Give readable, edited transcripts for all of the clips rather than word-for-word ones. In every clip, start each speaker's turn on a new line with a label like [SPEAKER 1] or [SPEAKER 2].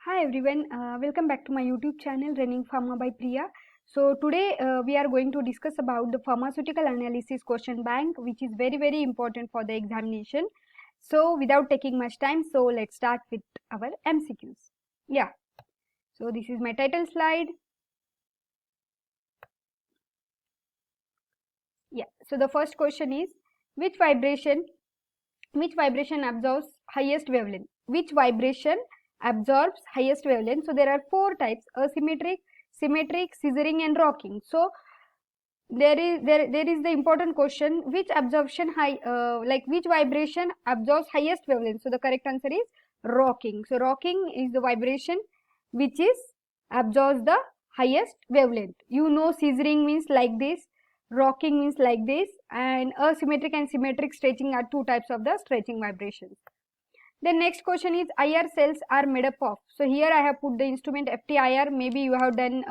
[SPEAKER 1] Hi everyone, welcome back to my YouTube channel Running Pharma by Priya. So today we are going to discuss about the pharmaceutical analysis question bank, which is very important for the examination. So without taking much time, so let's start with our MCQs. Yeah, so this is my title slide. Yeah, so the first question is which vibration absorbs highest wavelength? Which vibration absorbs highest wavelength? So there are four types: asymmetric, symmetric, scissoring and rocking. So there is the important question, which absorption which vibration absorbs highest wavelength? So the correct answer is rocking. So rocking is the vibration which is absorbs the highest wavelength. You know, scissoring means like this, rocking means like this, and asymmetric and symmetric stretching are two types of the stretching vibrations. The next question is IR cells are made up of. So here I have put the instrument FTIR. Maybe you have done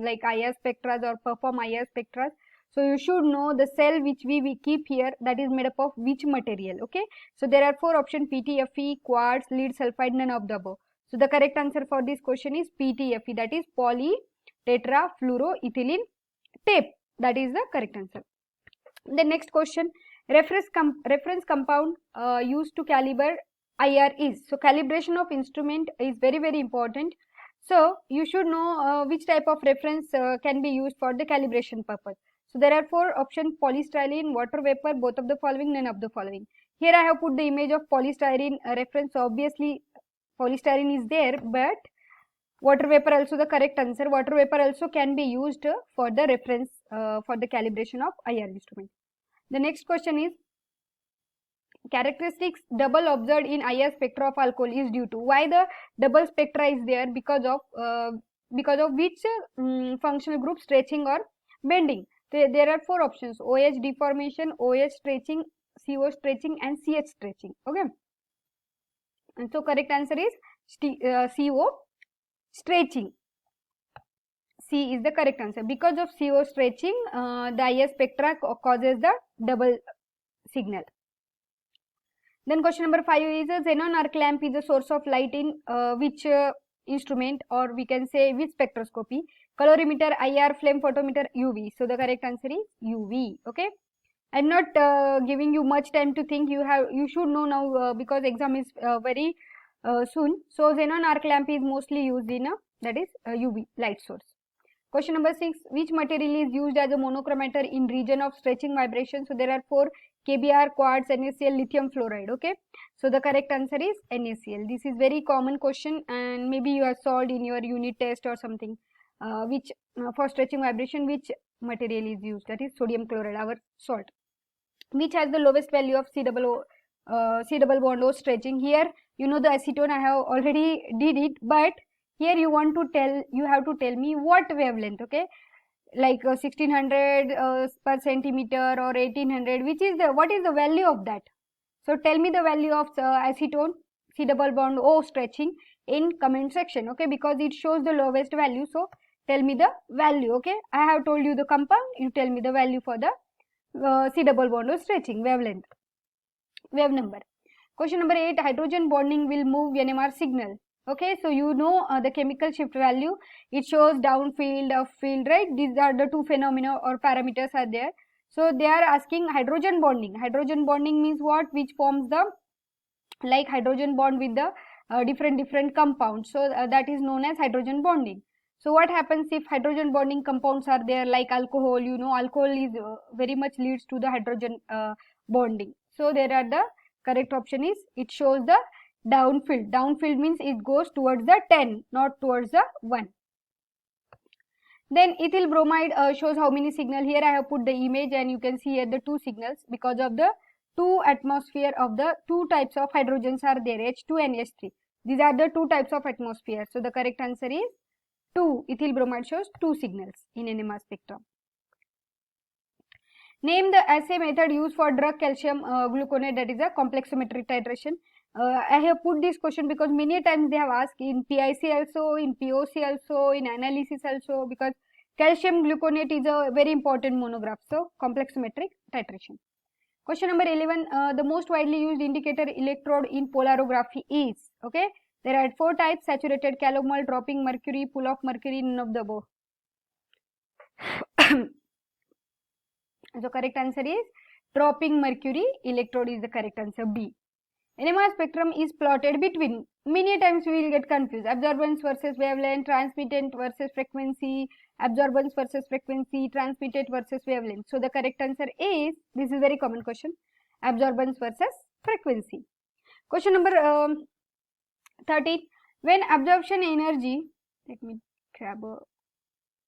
[SPEAKER 1] like IR spectras or perform IR spectras. So you should know the cell which we keep here, that is made up of which material. Okay. So there are four options: PTFE, quartz, lead sulfide, none of the above. So the correct answer for this question is PTFE, that is polytetrafluoroethylene tape. That is the correct answer. The next question, reference compound used to calibrate IR is. So calibration of instrument is very important. So you should know which type of reference can be used for the calibration purpose. So there are four options: polystyrene, water vapor, both of the following, none of the following. Here I have put the image of polystyrene reference. So obviously polystyrene is there, but water vapor also the correct answer. Water vapor also can be used for the reference for the calibration of IR instrument. The next question is characteristics double observed in IR spectra of alcohol is due to. Why the double spectra is there? Because of which functional group, stretching or bending. There are four options: OH deformation, OH stretching, CO stretching and CH stretching. Okay, and so correct answer is CO stretching. C is the correct answer. Because of CO stretching, the IR spectra causes the double signal. Then question number 5 is a xenon arc lamp is a source of light in which instrument, or we can say which spectroscopy? Colorimeter, IR, flame photometer, UV. So the correct answer is UV. Okay, I'm not giving you much time to think. You should know now because exam is very soon. So xenon arc lamp is mostly used in that is UV light source. Question number 6, which material is used as a monochromator in region of stretching vibration? So there are four: KBr, quartz, NaCl, lithium fluoride. Okay, so the correct answer is NaCl. This is very common question and maybe you have solved in your unit test or something. Which for stretching vibration, which material is used? That is sodium chloride, our salt. Which has the lowest value of C double bond O stretching? Here you know the acetone, I have already did it, but here you have to tell me what wavelength. Okay, like 1600 per centimeter or 1800, what is the value of that? So tell me the value of acetone C double bond O stretching in comment section. Okay, because it shows the lowest value, so tell me the value. Okay, I have told you the compound, you tell me the value for the C double bond O stretching wave number. Question number 8, hydrogen bonding will move NMR signal. Okay, so you know the chemical shift value, it shows downfield, upfield, right? These are the two phenomena or parameters are there. So they are asking hydrogen bonding. Hydrogen bonding means what? Which forms the like hydrogen bond with the different compounds. So that is known as hydrogen bonding. So what happens if hydrogen bonding compounds are there, like alcohol? You know, alcohol is very much leads to the hydrogen bonding. So there are the correct option is, it shows the downfield. Downfield means it goes towards the 10, not towards the 1. Then ethyl bromide shows how many signal? Here I have put the image and you can see here the two signals, because of the two atmosphere of the two types of hydrogens are there, H2 and H3. These are the two types of atmosphere. So the correct answer is 2. Ethyl bromide shows two signals in NMR spectrum. Name the assay method used for drug calcium gluconate, that is a complexometric titration. I have put this question because many times they have asked in PIC also, in POC also, in analysis also, because calcium gluconate is a very important monograph. So complexometric titration. Question number 11, the most widely used indicator electrode in polarography is, okay, There are 4 types: saturated, calomel, dropping mercury, pull off mercury, none of the above. So correct answer is dropping mercury electrode is the correct answer, B. NMR spectrum is plotted between, many times we will get confused, absorbance versus wavelength, transmitted versus frequency, absorbance versus frequency, transmitted versus wavelength. So the correct answer is, this is very common question, absorbance versus frequency. Question number 13. When absorption energy, let me grab a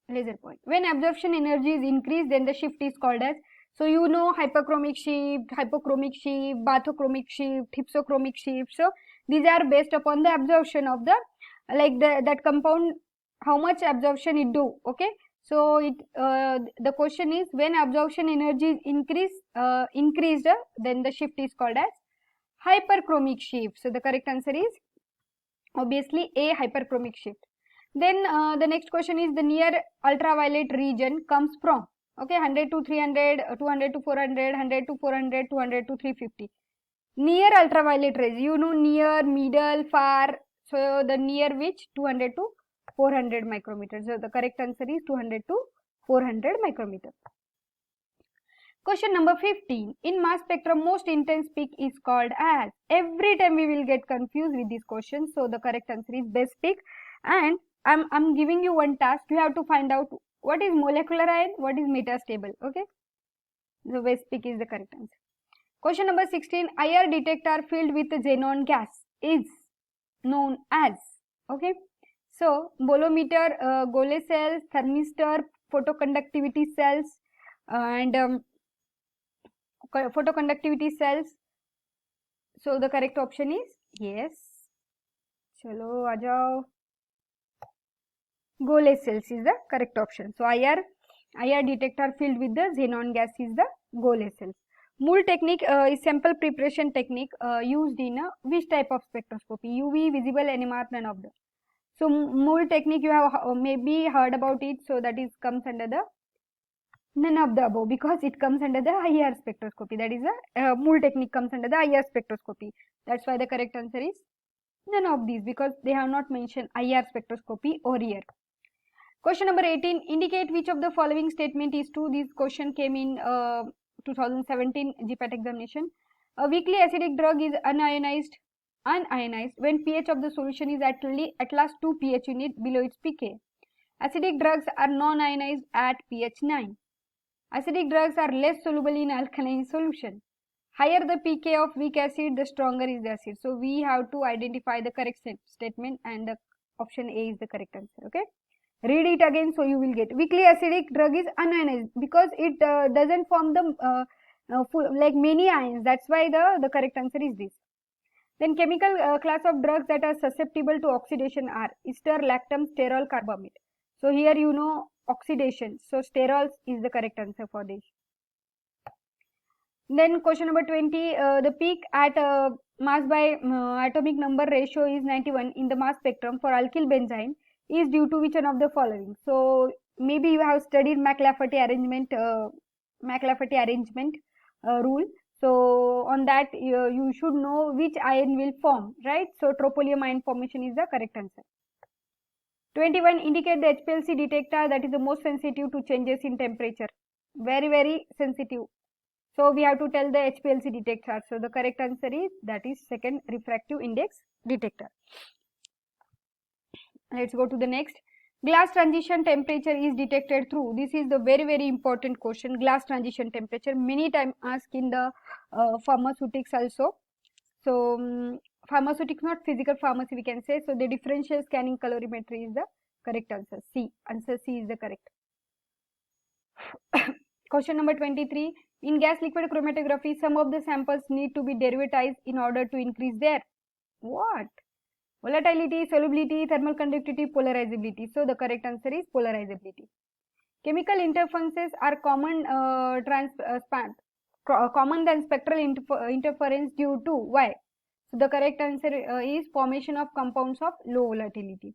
[SPEAKER 1] laser point. When absorption energy is increased, then the shift is called as, so you know, hyperchromic shift, hypochromic shift, bathochromic shift, hypsochromic shift. So these are based upon the absorption of the, like that compound, how much absorption it do. Okay, so it the question is, when absorption energy is increased, then the shift is called as hyperchromic shift. So the correct answer is obviously A, hyperchromic shift. Then the next question is, the near ultraviolet region comes from, okay, 100 to 300, 200 to 400, 100 to 400, 200 to 350. Near ultraviolet rays, you know, near, middle, far. So the near which 200 to 400 micrometers. So the correct answer is 200 to 400 micrometers. Question number 15. In mass spectrum, most intense peak is called as. Every time we will get confused with this question. So the correct answer is base peak. And I'm giving you one task. You have to find out what is molecular ion, what is metastable. Okay. So base peak is the correct answer. Question number 16. IR detector filled with xenon gas is known as. Okay. So bolometer, Gole cells, thermistor, photoconductivity cells, and photoconductivity cells. So the correct option is yes. Chalo, ajao. Gole cells is the correct option. So IR detector filled with the xenon gas is the Gole cells. Mool technique is sample preparation technique used in which type of spectroscopy? UV, visible, NMR, none of them. So Mool technique, you have maybe heard about it. So that is comes under the none of the above, because it comes under the IR spectroscopy. That is the Mool technique comes under the IR spectroscopy. That's why the correct answer is none of these, because they have not mentioned IR spectroscopy over here. Question number 18. Indicate which of the following statement is true. This question came in 2017 GPAT examination. A weakly acidic drug is unionized when pH of the solution is at last 2 pH unit below its pK. Acidic drugs are non-ionized at pH 9. Acidic drugs are less soluble in alkaline solution. Higher the pK of weak acid, the stronger is the acid. So we have to identify the correct statement, and the option A is the correct answer. Okay. Read it again, so you will get. Weakly acidic drug is unionized because it doesn't form the like many ions. That's why the correct answer is this. Then chemical class of drugs that are susceptible to oxidation are ester, lactam, sterol, carbamide. So here you know oxidation. So sterols is the correct answer for this. Then question number 20. The peak at mass by atomic number ratio is 91 in the mass spectrum for alkyl benzene is due to which one of the following? So maybe you have studied McLafferty arrangement rule. So on that you should know which ion will form, right? So troponium ion formation is the correct answer. 21. Indicate the HPLC detector that is the most sensitive to changes in temperature. Very, very sensitive. So we have to tell the HPLC detector. So the correct answer is, that is second, refractive index detector. Let's go to the next. Glass transition temperature is detected through. This is the very, very important question. Glass transition temperature, many times asked in the pharmaceutics also. So pharmaceutics, not physical pharmacy we can say. So the differential scanning calorimetry is the correct answer. C. Answer C is the correct. Question number 23. In gas liquid chromatography, some of the samples need to be derivatized in order to increase their what? Volatility, solubility, thermal conductivity, polarizability. So the correct answer is polarizability. Chemical interferences are common than spectral interference due to why? So the correct answer is formation of compounds of low volatility.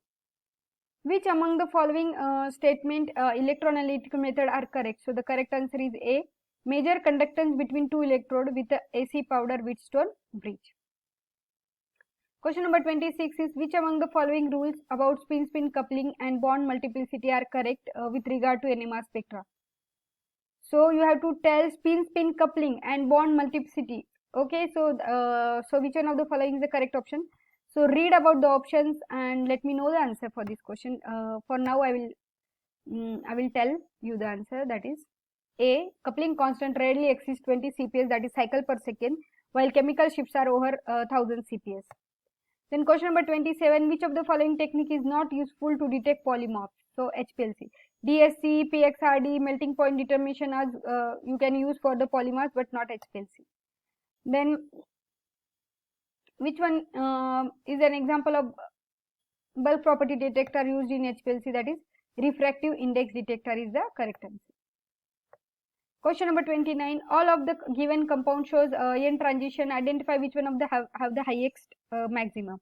[SPEAKER 1] Which among the following statement electroanalytical method are correct? So the correct answer is A. Measure conductance between two electrodes with the AC powder Wheatstone bridge. Question number 26 is which among the following rules about spin-spin coupling and bond multiplicity are correct with regard to NMR spectra? So you have to tell spin-spin coupling and bond multiplicity. Okay, so which one of the following is the correct option? So read about the options and let me know the answer for this question. For now, I will tell you the answer. That is A. Coupling constant rarely exceeds 20 CPS, that is cycle per second, while chemical shifts are over 1000 CPS. Then question number 27, which of the following technique is not useful to detect polymorphs? So HPLC, DSC, PXRD, melting point determination as you can use for the polymers but not HPLC. Then which one is an example of bulk property detector used in HPLC? That is refractive index detector is the correct answer. Question number 29, all of the given compound shows N transition. Identify which one of the have the highest maximum.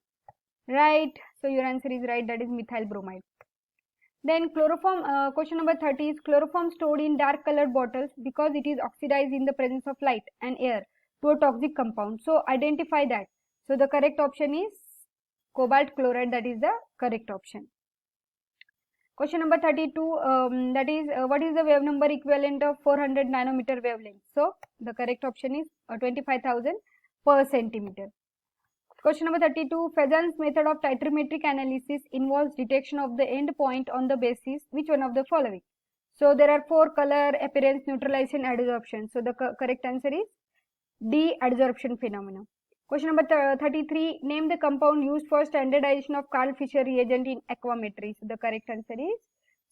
[SPEAKER 1] Right, so your answer is right, that is methyl bromide. Then chloroform, question number 30 is chloroform stored in dark colored bottles because it is oxidized in the presence of light and air to a toxic compound. So identify that. So the correct option is cobalt chloride, that is the correct option. Question number 32, that is what is the wave number equivalent of 400 nanometer wavelength? So the correct option is 25,000 per centimeter. Question number 32, Fezan's method of titrimetric analysis involves detection of the end point on the basis which one of the following? So there are 4: color, appearance, neutralization, adsorption. So the correct answer is D, adsorption phenomena. Question number 33, name the compound used for standardization of Carl Fischer reagent in aquametry. So the correct answer is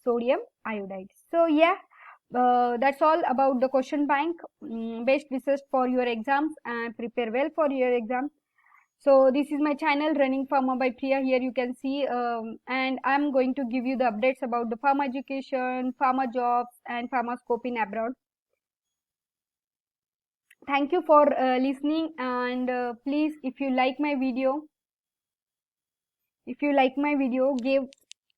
[SPEAKER 1] sodium iodide. So yeah, that's all about the question bank. Best wishes for your exams and prepare well for your exams. So this is my channel Running Pharma by Priya. Here you can see and I'm going to give you the updates about the pharma education, pharma jobs and pharma scope in abroad. Thank you for listening, and please, if you like my video, give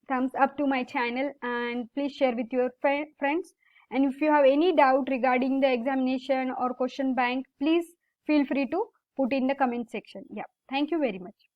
[SPEAKER 1] thumbs up to my channel and please share with your friends. And if you have any doubt regarding the examination or question bank, please feel free to put in the comment section. Yeah, thank you very much.